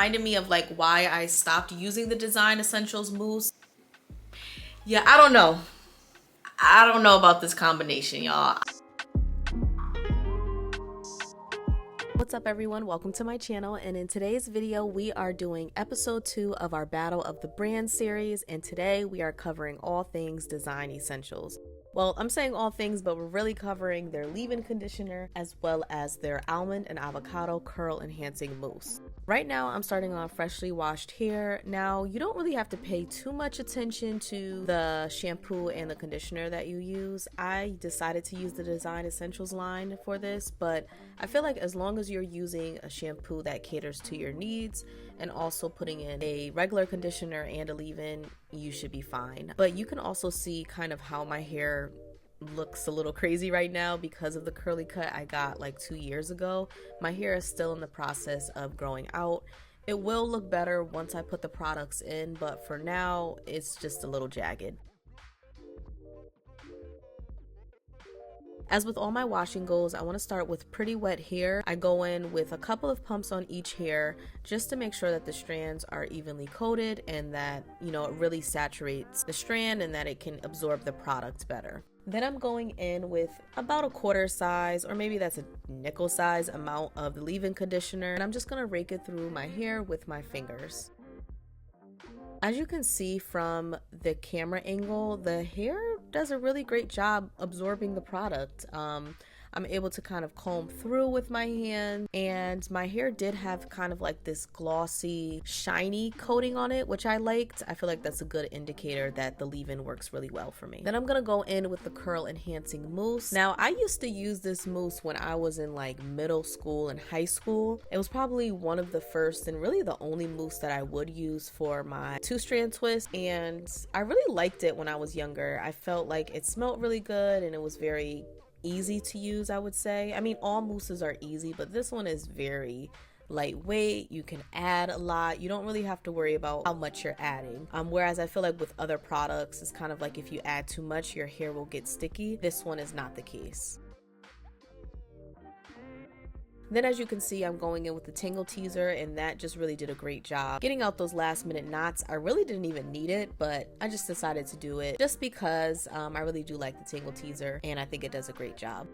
Reminded me of like why I stopped using the Design Essentials mousse. Yeah, I don't know. I don't know about this combination, y'all. What's up everyone, welcome to my channel, and in today's video we are doing episode 2 of our Battle of the Brand series, and today we are covering all things Design Essentials. Well, I'm saying all things, but we're really covering their leave-in conditioner as well as their almond and avocado curl enhancing mousse. Right now I'm starting on freshly washed hair. Now you don't really have to pay too much attention to the shampoo and the conditioner that you use. I decided to use the Design Essentials line for this, but I feel like as long as you're using a shampoo that caters to your needs and also putting in a regular conditioner and a leave-in, you should be fine. But you can also see kind of how my hair looks a little crazy right now because of the curly cut I got like 2 years ago. My hair is still in the process of growing out. It will look better once I put the products in, but for now it's just a little jagged. As with all my washing goals, I want to start with pretty wet hair. I go in with a couple of pumps on each hair just to make sure that the strands are evenly coated and that, it really saturates the strand and that it can absorb the product better. Then I'm going in with about a quarter size, or maybe that's a nickel size amount of the leave-in conditioner, and I'm just going to rake it through my hair with my fingers. As you can see from the camera angle, the hair does a really great job absorbing the product. I'm able to kind of comb through with my hand, and my hair did have kind of like this glossy, shiny coating on it, which I liked. I feel like that's a good indicator that the leave-in works really well for me. Then I'm gonna go in with the curl enhancing mousse. Now, I used to use this mousse when I was in like middle school and high school. It was probably one of the first and really the only mousse that I would use for my 2-strand twist, and I really liked it when I was younger. I felt like it smelled really good and it was very easy to use, I would say. I mean, all mousses are easy, but this one is very lightweight. You can add a lot. You don't really have to worry about how much you're adding. Whereas I feel like with other products, it's kind of like if you add too much, your hair will get sticky. This one is not the case. Then as you can see, I'm going in with the Tangle Teezer, and that just really did a great job getting out those last minute knots. I really didn't even need it, but I just decided to do it just because I really do like the Tangle Teezer and I think it does a great job.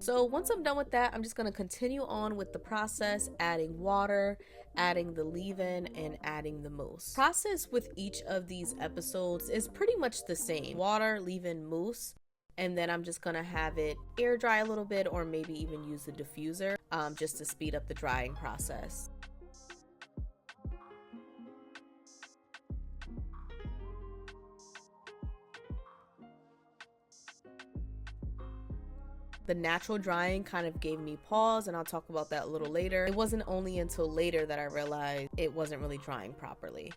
So once I'm done with that, I'm just going to continue on with the process, adding water, adding the leave-in, and adding the mousse. Process with each of these episodes is pretty much the same: water, leave-in, mousse. And then I'm just gonna have it air dry a little bit, or maybe even use the diffuser just to speed up the drying process. The natural drying kind of gave me pause, and I'll talk about that a little later. It wasn't only until later that I realized it wasn't really drying properly.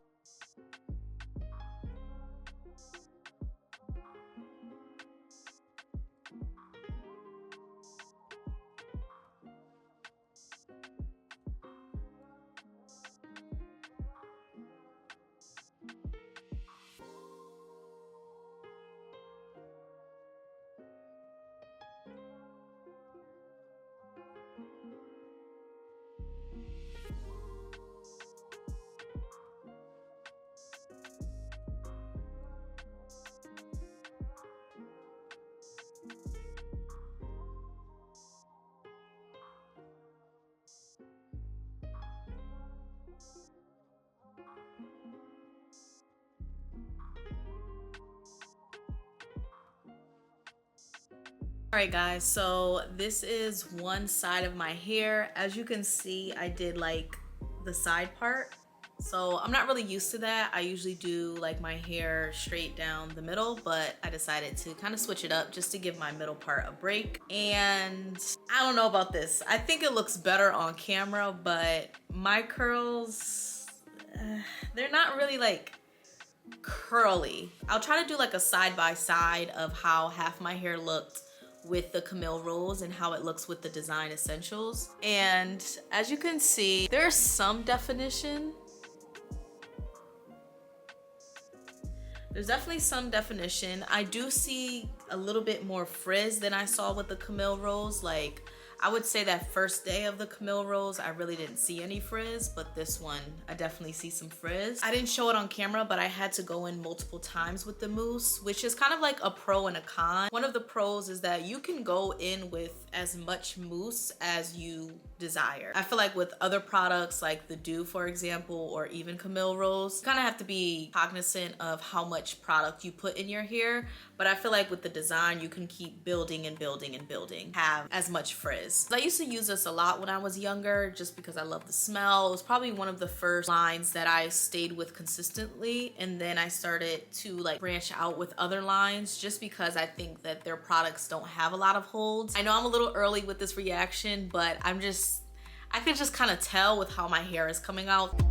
Alright guys, so this is one side of my hair. As you can see, I did like the side part. So I'm not really used to that. I usually do like my hair straight down the middle, but I decided to kind of switch it up just to give my middle part a break. And I don't know about this. I think it looks better on camera, but my curls, they're not really like curly. I'll try to do like a side by side of how half my hair looked with the Camille Rose and how it looks with the Design Essentials. And as you can see, there's some definition. There's definitely some definition. I do see a little bit more frizz than I saw with the Camille Rose. Like, I would say that first day of the Camille Rose, I really didn't see any frizz, but this one, I definitely see some frizz. I didn't show it on camera, but I had to go in multiple times with the mousse, which is kind of like a pro and a con. One of the pros is that you can go in with as much mousse as you desire. I feel like with other products like the Dew, for example, or even Camille Rose, you kind of have to be cognizant of how much product you put in your hair. But I feel like with the design, you can keep building and building and building, have as much frizz. I used to use this a lot when I was younger just because I love the smell. It was probably one of the first lines that I stayed with consistently. And then I started to like branch out with other lines just because I think that their products don't have a lot of holds. I know I'm a little early with this reaction, but I could just kind of tell with how my hair is coming out.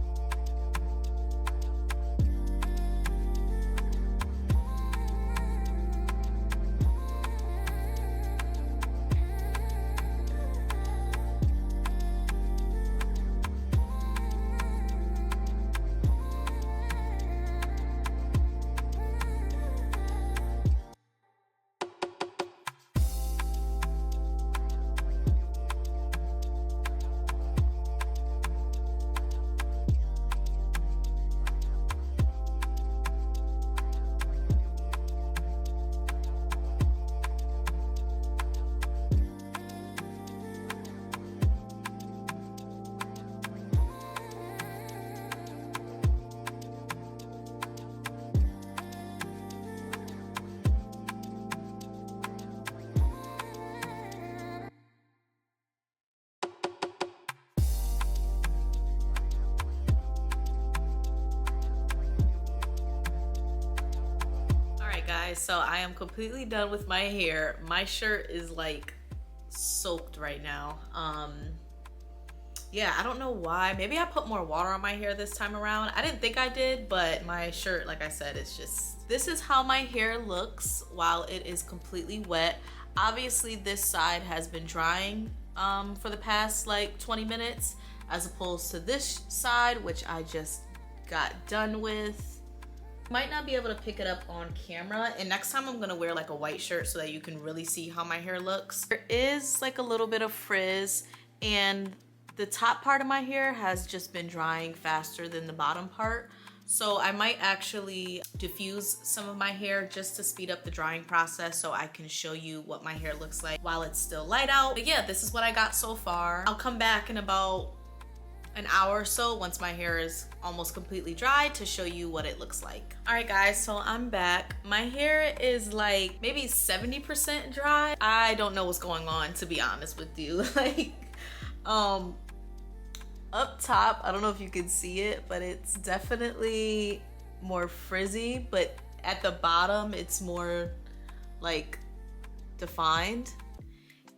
Guys, so I am completely done with my hair. My shirt is like soaked right now. Yeah, I don't know why. Maybe I put more water on my hair this time around. I didn't think I did, but my shirt, like I said, it's just, this is how my hair looks while it is completely wet. Obviously this side has been drying for the past like 20 minutes as opposed to this side, which I just got done with. Might not be able to pick it up on camera, and next time I'm gonna wear like a white shirt so that you can really see how my hair looks. There is like a little bit of frizz, and the top part of my hair has just been drying faster than the bottom part. So I might actually diffuse some of my hair just to speed up the drying process so I can show you what my hair looks like while it's still light out. But yeah, this is what I got so far. I'll come back in about an hour or so once my hair is almost completely dry to show you what it looks like. All right guys, so I'm back. My hair is like maybe 70% dry. I don't know what's going on, to be honest with you. Like up top, I don't know if you can see it, but it's definitely more frizzy, but at the bottom it's more like defined.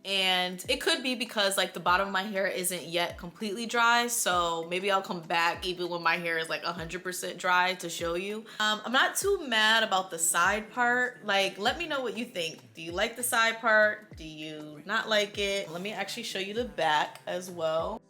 And it could be because like the bottom of my hair isn't yet completely dry, so maybe I'll come back even when my hair is like 100% dry to show you. I'm not too mad about the side part. Like, let me know what you think. Do you like the side part? Do you not like it? Let me actually show you the back as well.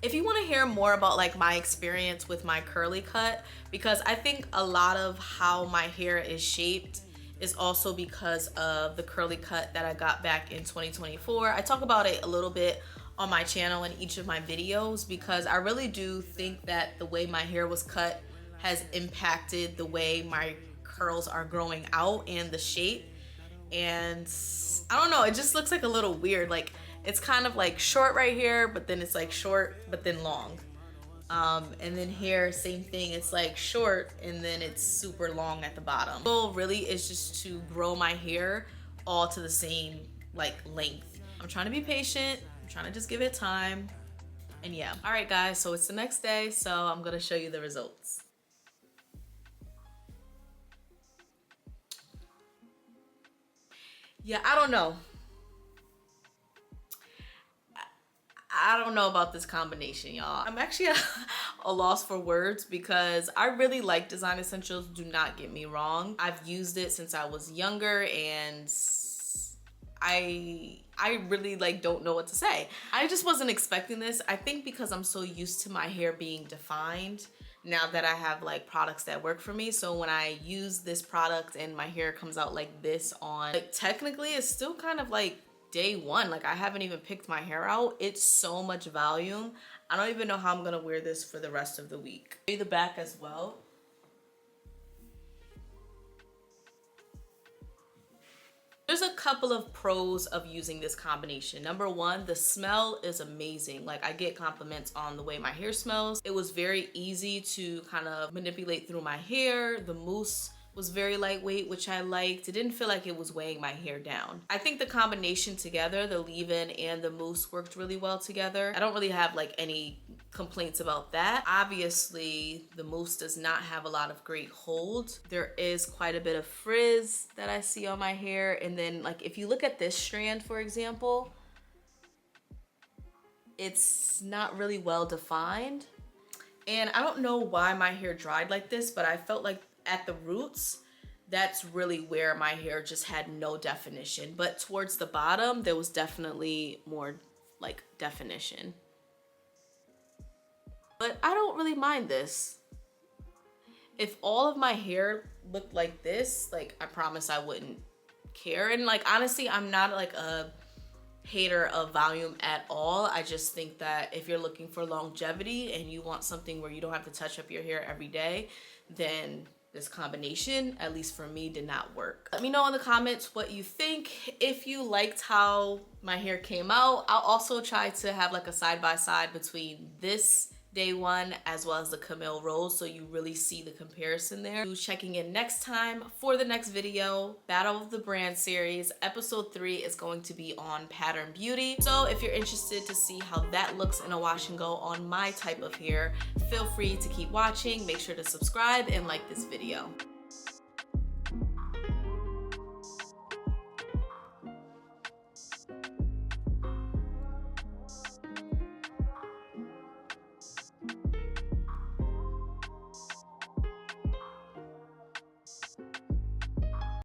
If you want to hear more about like my experience with my curly cut, because I think a lot of how my hair is shaped is also because of the curly cut that I got back in 2024. I talk about it a little bit on my channel in each of my videos because I really do think that the way my hair was cut has impacted the way my curls are growing out and the shape. And I don't know, it just looks like a little weird. Like, it's kind of like short right here, but then it's like short, but then long. And then here, same thing. It's like short, and then it's super long at the bottom. The goal really is just to grow my hair all to the same like length. I'm trying to be patient. I'm trying to just give it time. And yeah. All right, guys, so it's the next day, so I'm gonna show you the results. Yeah, I don't know. I don't know about this combination, y'all. I'm actually at a loss for words because I really like Design Essentials, do not get me wrong. I've used it since I was younger and I really like don't know what to say. I just wasn't expecting this. I think because I'm so used to my hair being defined now that I have like products that work for me. So when I use this product and my hair comes out like this on, like technically it's still kind of like day one. Like I haven't even picked my hair out. It's so much volume. I don't even know how I'm gonna wear this for the rest of the week. Show you the back as well. There's a couple of pros of using this combination. Number one, the smell is amazing. Like I get compliments on the way my hair smells. It was very easy to kind of manipulate through my hair. The mousse was very lightweight, which I liked. It didn't feel like it was weighing my hair down. I think the combination together, the leave-in and the mousse, worked really well together. I don't really have like any complaints about that. Obviously, the mousse does not have a lot of great hold. There is quite a bit of frizz that I see on my hair. And then like if you look at this strand, for example, it's not really well defined. And I don't know why my hair dried like this, but I felt like at the roots, that's really where my hair just had no definition. But towards the bottom, there was definitely more like definition. But I don't really mind this. If all of my hair looked like this, like I promise I wouldn't care. And like honestly, I'm not like a hater of volume at all. I just think that if you're looking for longevity and you want something where you don't have to touch up your hair every day, then this combination, at least for me, did not work. Let me know in the comments what you think. If you liked how my hair came out, I'll also try to have like a side-by-side between this day one as well as the Camille Rose, so you really see the comparison there. Checking in next time for the next video, Battle of the Brand series. Episode 3 is going to be on pattern beauty. So if you're interested to see how that looks in a wash and go on my type of hair, feel free to keep watching. Make sure to subscribe and like this video.